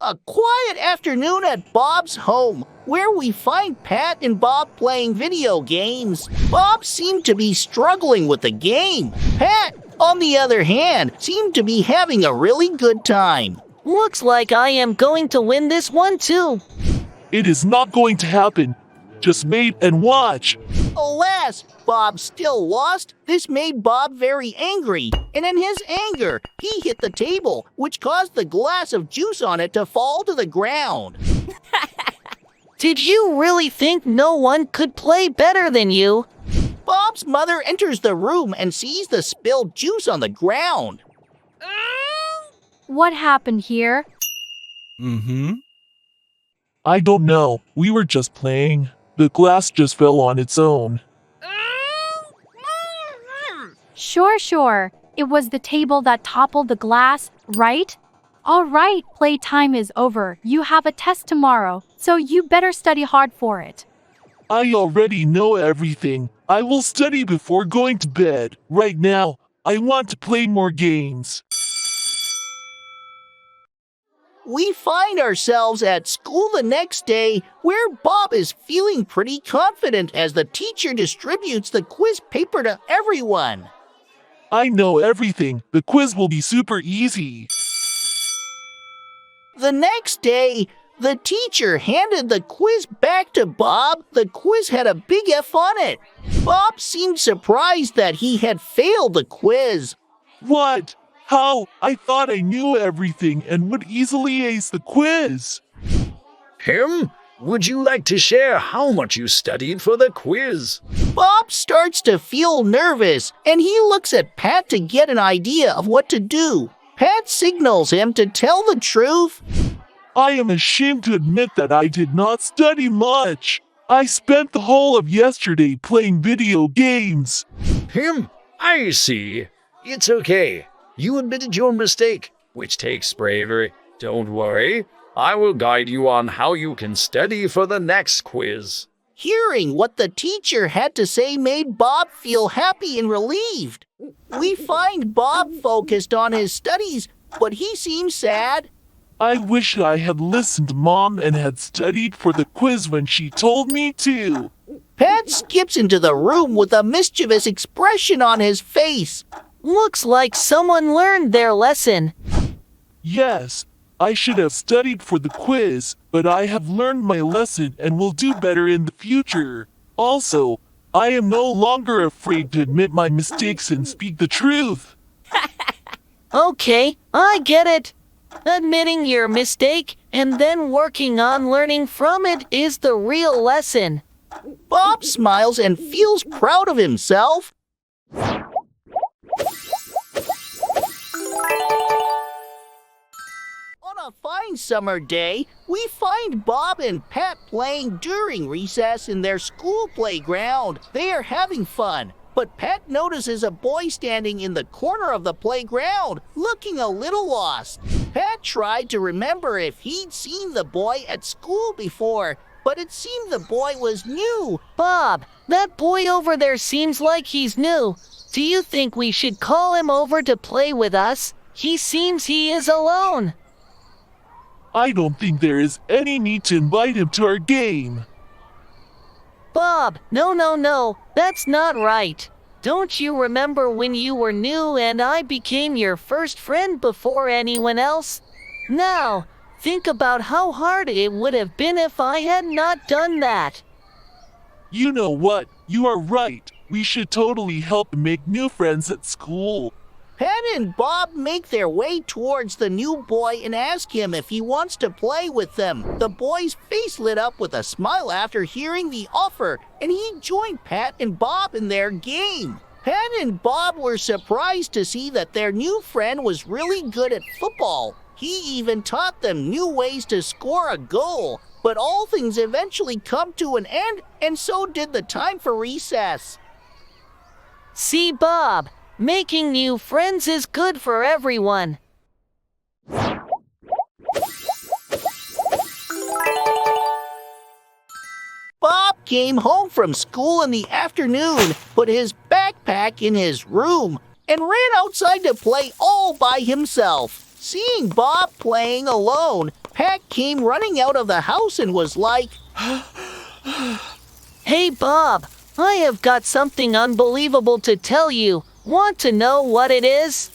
A quiet afternoon at Bob's home, where we find Pat and Bob playing video games. Bob seemed to be struggling with the game. Pat, on the other hand, seemed to be having a really good time. Looks like I am going to win this one too. It is not going to happen. Just wait and watch. Alas, Bob still lost. This made Bob very angry, and in his anger, he hit the table, which caused the glass of juice on it to fall to the ground. Did you really think no one could play better than you? Bob's mother enters the room and sees the spilled juice on the ground. What happened here? I don't know. We were just playing. The glass just fell on its own. Sure. It was the table that toppled the glass, right? All right, playtime is over. You have a test tomorrow, so you better study hard for it. I already know everything. I will study before going to bed. Right now, I want to play more games. We find ourselves at school the next day, where Bob is feeling pretty confident as the teacher distributes the quiz paper to everyone. I know everything. The quiz will be super easy. The next day, the teacher handed the quiz back to Bob. The quiz had a big F on it. Bob seemed surprised that he had failed the quiz. What? How? I thought I knew everything and would easily ace the quiz. Him? Would you like to share how much you studied for the quiz? Bob starts to feel nervous, and he looks at Pat to get an idea of what to do. Pat signals him to tell the truth. I am ashamed to admit that I did not study much. I spent the whole of yesterday playing video games. Him? I see. It's okay. You admitted your mistake, which takes bravery. Don't worry. I will guide you on how you can study for the next quiz. Hearing what the teacher had to say made Bob feel happy and relieved. We find Bob focused on his studies, but he seems sad. I wish I had listened to Mom and had studied for the quiz when she told me to. Pat skips into the room with a mischievous expression on his face. Looks like someone learned their lesson. Yes, I should have studied for the quiz, but I have learned my lesson and will do better in the future. Also, I am no longer afraid to admit my mistakes and speak the truth. Okay, I get it. Admitting your mistake and then working on learning from it is the real lesson. Bob smiles and feels proud of himself. On a fine summer day, we find Bob and Pat playing during recess in their school playground. They are having fun, but Pat notices a boy standing in the corner of the playground, looking a little lost. Pat tried to remember if he'd seen the boy at school before, but it seemed the boy was new. Bob, that boy over there seems like he's new. Do you think we should call him over to play with us? He seems he is alone. I don't think there is any need to invite him to our game. Bob, no, that's not right. Don't you remember when you were new and I became your first friend before anyone else? Now, think about how hard it would have been if I had not done that. You know what? You are right. We should totally help make new friends at school. Pat and Bob make their way towards the new boy and ask him if he wants to play with them. The boy's face lit up with a smile after hearing the offer, and he joined Pat and Bob in their game. Pat and Bob were surprised to see that their new friend was really good at football. He even taught them new ways to score a goal. But all things eventually come to an end, and so did the time for recess. See, Bob, making new friends is good for everyone. Bob came home from school in the afternoon, put his backpack in his room, and ran outside to play all by himself. Seeing Bob playing alone, Pat came running out of the house and was like, Hey, Bob, I have got something unbelievable to tell you. Want to know what it is?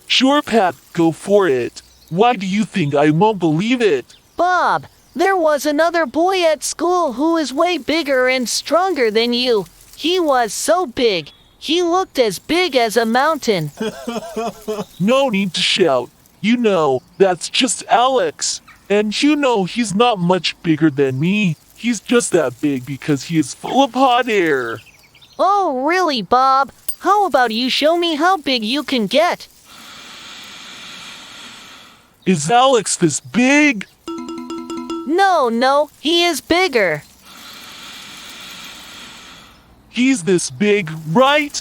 Sure, Pat, go for it. Why do you think I won't believe it? Bob, there was another boy at school who is way bigger and stronger than you. He was so big. He looked as big as a mountain. No need to shout. You know, that's just Alex. And you know he's not much bigger than me. He's just that big because he is full of hot air. Oh, really, Bob? How about you show me how big you can get? Is Alex this big? No, he is bigger. He's this big, right?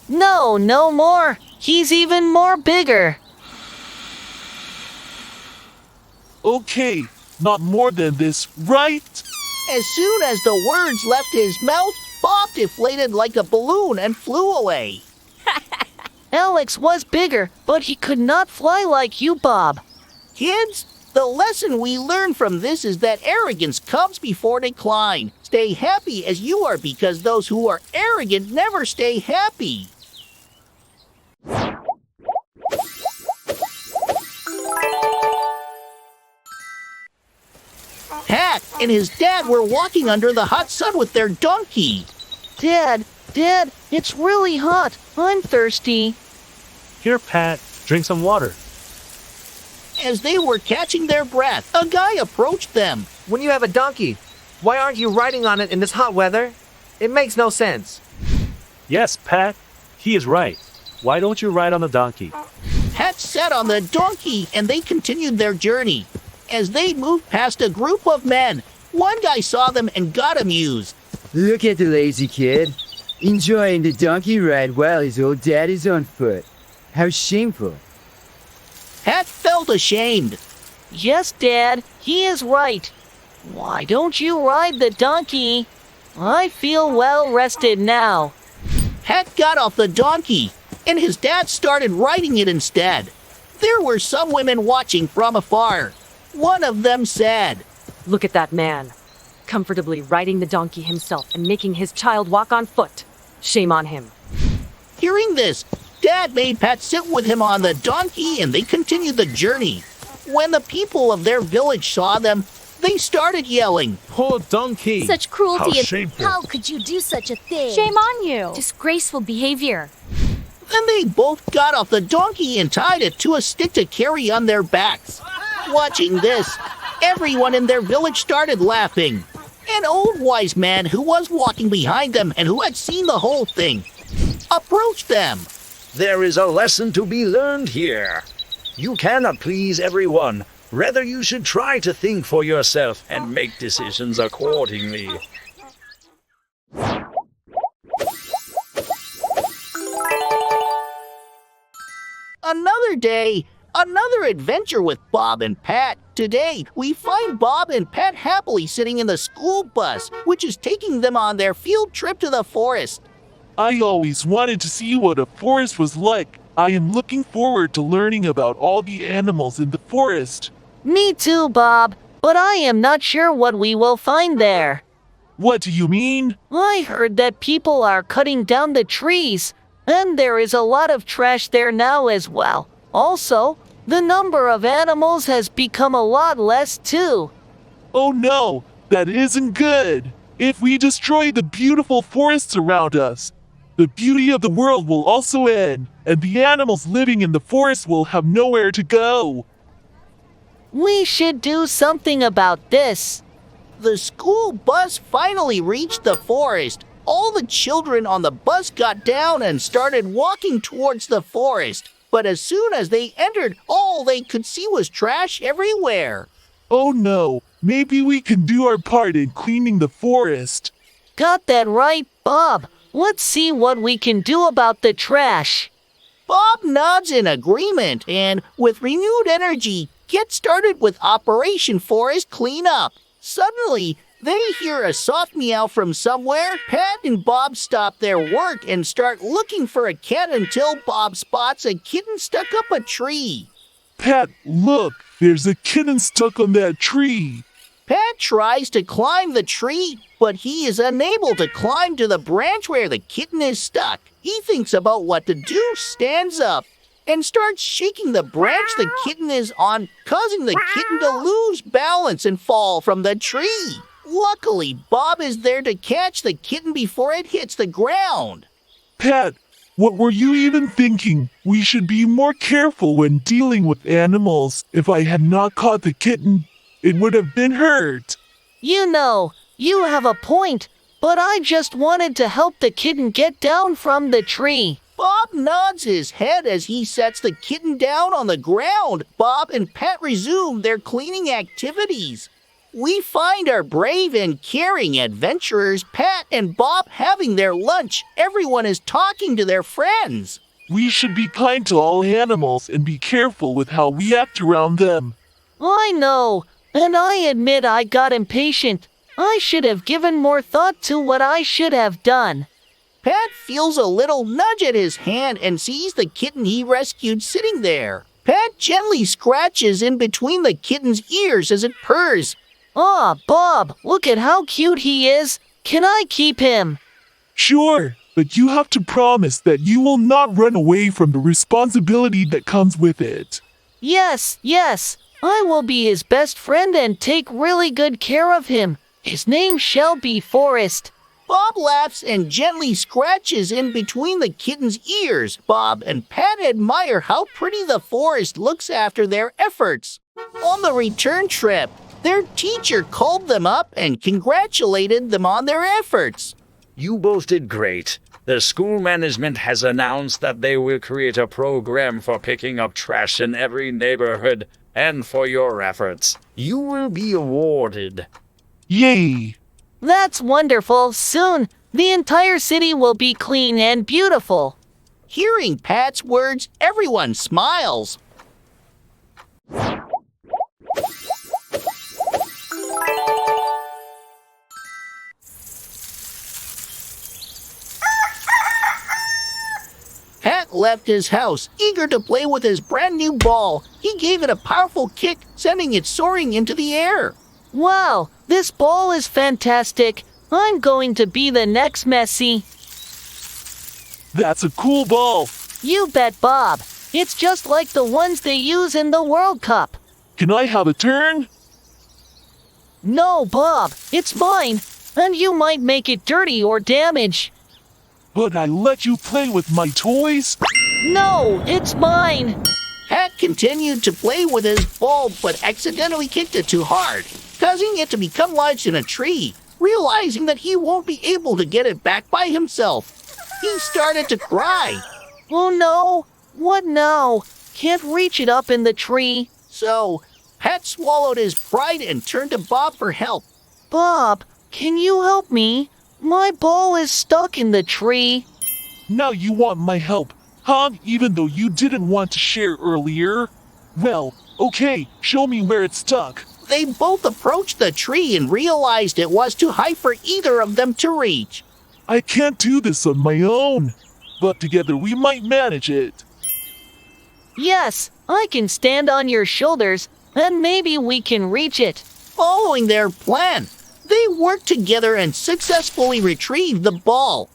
No more. He's even more bigger. Okay, not more than this, right? as soon as the words left his mouth, Bob deflated like a balloon and flew away. Alex was bigger, but he could not fly like you, Bob. Kids, the lesson we learn from this is that arrogance comes before decline. Stay happy as you are, because those who are arrogant never stay happy. Pat and his dad were walking under the hot sun with their donkey. Dad, it's really hot. I'm thirsty. Here, Pat, drink some water. As they were catching their breath, a guy approached them. When you have a donkey, why aren't you riding on it in this hot weather? It makes no sense. Yes, Pat, he is right. Why don't you ride on the donkey? Pat sat on the donkey and they continued their journey. As they moved past a group of men, one guy saw them and got amused. Look at the lazy kid, enjoying the donkey ride while his old dad is on foot. How shameful. Pat felt ashamed. Yes, Dad, he is right. Why don't you ride the donkey? I feel well rested now. Pat got off the donkey, and his dad started riding it instead. There were some women watching from afar. One of them said, "Look at that man, comfortably riding the donkey himself and making his child walk on foot. Shame on him." Hearing this, Dad made Pat sit with him on the donkey and they continued the journey. When the people of their village saw them, they started yelling, Poor donkey! Such cruelty How and shameful. how could you do such a thing? Shame on you. Disgraceful behavior. Then they both got off the donkey and tied it to a stick to carry on their backs. Watching this, everyone in their village started laughing. An old wise man who was walking behind them and who had seen the whole thing approached them. There is a lesson to be learned here. You cannot please everyone. Rather, you should try to think for yourself and make decisions accordingly. Another day, another adventure with Bob and Pat. Today, we find Bob and Pat happily sitting in the school bus, which is taking them on their field trip to the forest. I always wanted to see what a forest was like. I am looking forward to learning about all the animals in the forest. Me too, Bob, but I am not sure what we will find there. What do you mean? I heard that people are cutting down the trees, and there is a lot of trash there now as well. Also, the number of animals has become a lot less too. Oh no, that isn't good. If we destroy the beautiful forests around us, the beauty of the world will also end, and the animals living in the forest will have nowhere to go. We should do something about this. The school bus finally reached the forest. All the children on the bus got down and started walking towards the forest. But as soon as they entered, all they could see was trash everywhere. Oh no, maybe we can do our part in cleaning the forest. Got that right, Bob. Let's see what we can do about the trash. Bob nods in agreement and, with renewed energy, gets started with Operation Forest Cleanup. Suddenly, they hear a soft meow from somewhere. Pat and Bob stop their work and start looking for a cat until Bob spots a kitten stuck up a tree. Pat, look, there's a kitten stuck on that tree. Pat tries to climb the tree, but he is unable to climb to the branch where the kitten is stuck. He thinks about what to do, stands up, and starts shaking the branch the kitten is on, causing the kitten to lose balance and fall from the tree. Luckily, Bob is there to catch the kitten before it hits the ground. Pat, what were you even thinking? We should be more careful when dealing with animals. If I had not caught the kitten, it would have been hurt. You know, you have a point, but I just wanted to help the kitten get down from the tree. Bob nods his head as he sets the kitten down on the ground. Bob and Pat resume their cleaning activities. We find our brave and caring adventurers, Pat and Bob, having their lunch. Everyone is talking to their friends. We should be kind to all animals and be careful with how we act around them. I know, and I admit I got impatient. I should have given more thought to what I should have done. Pat feels a little nudge at his hand and sees the kitten he rescued sitting there. Pat gently scratches in between the kitten's ears as it purrs. Ah, Bob, look at how cute he is. Can I keep him? Sure, but you have to promise that you will not run away from the responsibility that comes with it. Yes, I will be his best friend and take really good care of him. His name shall be Forrest. Bob laughs and gently scratches in between the kitten's ears. Bob and Pat admire how pretty the forest looks after their efforts. On the return trip, their teacher called them up and congratulated them on their efforts. You both did great. The school management has announced that they will create a program for picking up trash in every neighborhood, and for your efforts, you will be awarded. Yay! That's wonderful. Soon, the entire city will be clean and beautiful. Hearing Pat's words, everyone smiles. Pat left his house, eager to play with his brand new ball. He gave it a powerful kick, sending it soaring into the air. Wow, this ball is fantastic. I'm going to be the next Messi. That's a cool ball. You bet, Bob. It's just like the ones they use in the World Cup. Can I have a turn? No, Bob, it's mine. And you might make it dirty or damage. But I let you play with my toys? No, it's mine. Pat continued to play with his ball, but accidentally kicked it too hard, causing it to become lodged in a tree. Realizing that he won't be able to get it back by himself, he started to cry. Oh no, what now? Can't reach it up in the tree. So, Pat swallowed his pride and turned to Bob for help. Bob, can you help me? My ball is stuck in the tree. Now you want my help, huh? Even though you didn't want to share earlier? Well, okay, show me where it's stuck. They both approached the tree and realized it was too high for either of them to reach. I can't do this on my own, but together we might manage it. Yes, I can stand on your shoulders, and maybe we can reach it. Following their plan, they worked together and successfully retrieved the ball.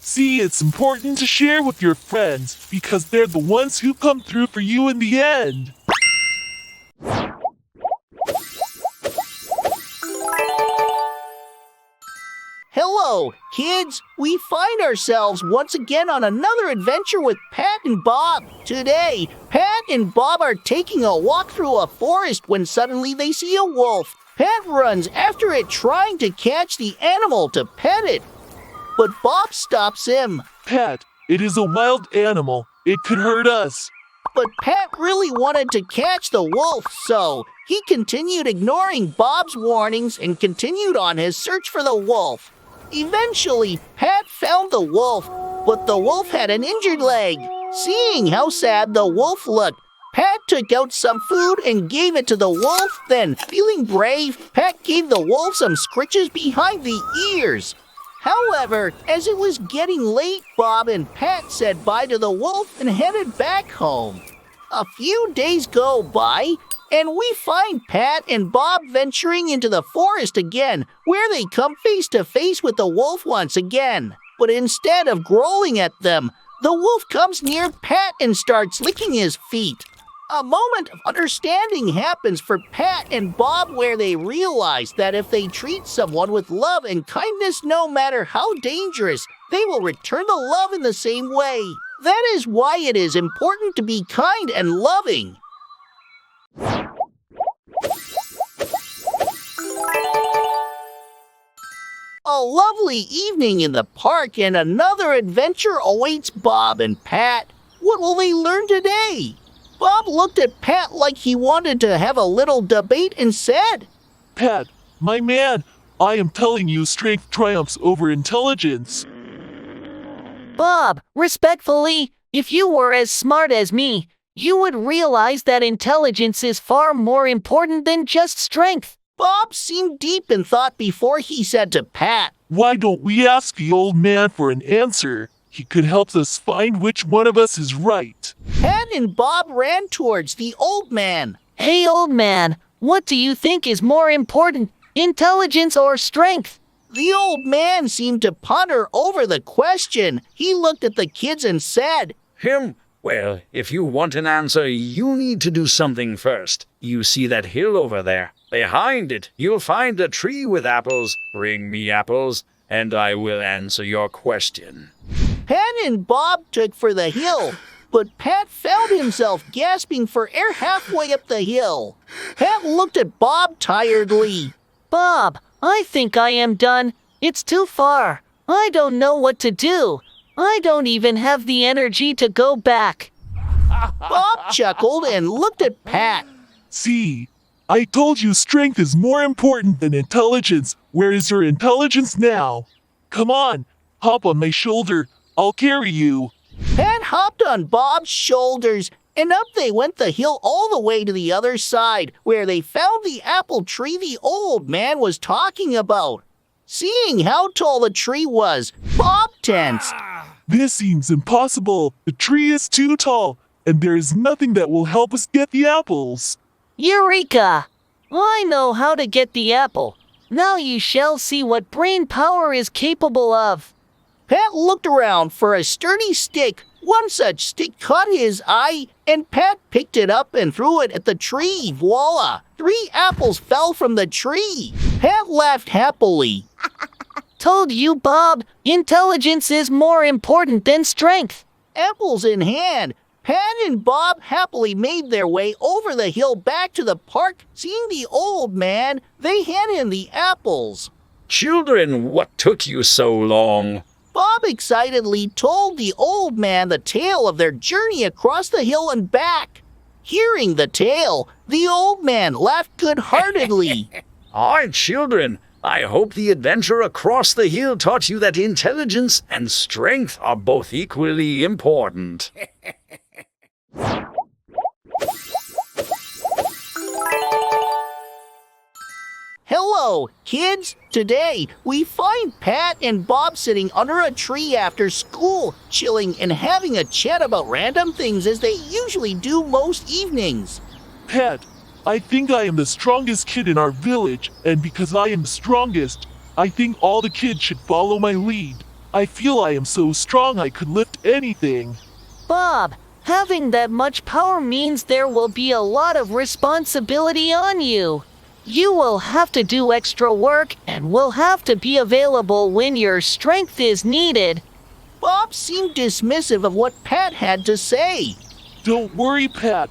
See, it's important to share with your friends because they're the ones who come through for you in the end. Hello, kids! We find ourselves once again on another adventure with Pat and Bob. Today, Pat and Bob are taking a walk through a forest when suddenly they see a wolf. Pat runs after it, trying to catch the animal to pet it. But Bob stops him. Pat, it is a wild animal. It could hurt us. But Pat really wanted to catch the wolf, so he continued ignoring Bob's warnings and continued on his search for the wolf. Eventually, Pat found the wolf, but the wolf had an injured leg. Seeing how sad the wolf looked, Pat took out some food and gave it to the wolf. Then, feeling brave, Pat gave the wolf some scritches behind the ears. However, as it was getting late, Bob and Pat said bye to the wolf and headed back home. A few days go by, and we find Pat and Bob venturing into the forest again, where they come face to face with the wolf once again. But instead of growling at them, the wolf comes near Pat and starts licking his feet. A moment of understanding happens for Pat and Bob where they realize that if they treat someone with love and kindness no matter how dangerous, they will return the love in the same way. That is why it is important to be kind and loving. A lovely evening in the park and another adventure awaits Bob and Pat. What will they learn today? Bob looked at Pat like he wanted to have a little debate and said, Pat, my man, I am telling you strength triumphs over intelligence. Bob, respectfully, if you were as smart as me, you would realize that intelligence is far more important than just strength. Bob seemed deep in thought before he said to Pat, Why don't we ask the old man for an answer? He could help us find which one of us is right. Pat and Bob ran towards the old man. Hey, old man, what do you think is more important, intelligence or strength? The old man seemed to ponder over the question. He looked at the kids and said, Well, if you want an answer, you need to do something first. You see that hill over there? Behind it, you'll find a tree with apples. Bring me apples, and I will answer your question. Pat and Bob took for the hill, but Pat found himself gasping for air halfway up the hill. Pat looked at Bob tiredly. Bob, I think I am done. It's too far. I don't know what to do. I don't even have the energy to go back. Bob chuckled and looked at Pat. See, I told you strength is more important than intelligence. Where is your intelligence now? Come on, hop on my shoulder. I'll carry you. Pat hopped on Bob's shoulders, and up they went the hill all the way to the other side, where they found the apple tree the old man was talking about. Seeing how tall the tree was, Bob tensed. This seems impossible. The tree is too tall, and there is nothing that will help us get the apples. Eureka! I know how to get the apple. Now you shall see what brain power is capable of. Pat looked around for a sturdy stick. One such stick caught his eye, and Pat picked it up and threw it at the tree. Voila! 3 apples fell from the tree. Pat laughed happily. Told you, Bob, intelligence is more important than strength. Apples in hand, Pat and Bob happily made their way over the hill back to the park. Seeing the old man, they handed him the apples. Children, what took you so long? Bob excitedly told the old man the tale of their journey across the hill and back. Hearing the tale, the old man laughed good-heartedly. Aye, children, I hope the adventure across the hill taught you that intelligence and strength are both equally important. Hello, kids! Today, we find Pat and Bob sitting under a tree after school, chilling and having a chat about random things as they usually do most evenings. Pat, I think I am the strongest kid in our village, and because I am the strongest, I think all the kids should follow my lead. I feel I am so strong I could lift anything. Bob, having that much power means there will be a lot of responsibility on you. You will have to do extra work and will have to be available when your strength is needed. Bob seemed dismissive of what Pat had to say. Don't worry, Pat.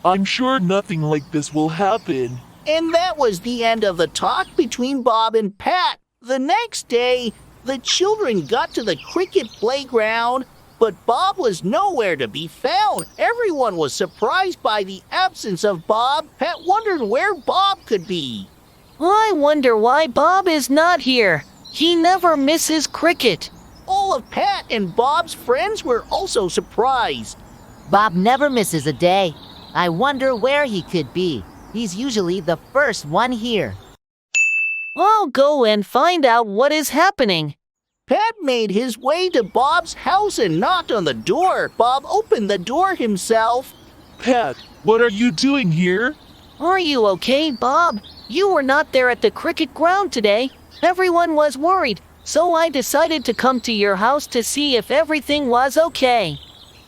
I'm sure nothing like this will happen. And that was the end of the talk between Bob and Pat. The next day, the children got to the cricket playground, but Bob was nowhere to be found. Everyone was surprised by the absence of Bob. Pat wondered where Bob could be. I wonder why Bob is not here. He never misses cricket. All of Pat and Bob's friends were also surprised. Bob never misses a day. I wonder where he could be. He's usually the first one here. I'll go and find out what is happening. Pat made his way to Bob's house and knocked on the door. Bob opened the door himself. Pat, what are you doing here? Are you okay, Bob? You were not there at the cricket ground today. Everyone was worried, so I decided to come to your house to see if everything was okay.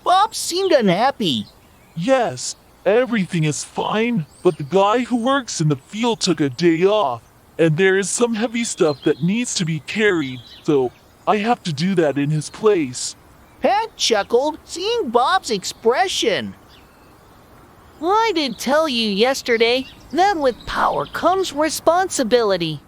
Bob seemed unhappy. Yes, everything is fine, but the guy who works in the field took a day off, and there is some heavy stuff that needs to be carried, so I have to do that in his place. Pat chuckled, seeing Bob's expression. I did tell you yesterday that with power comes responsibility.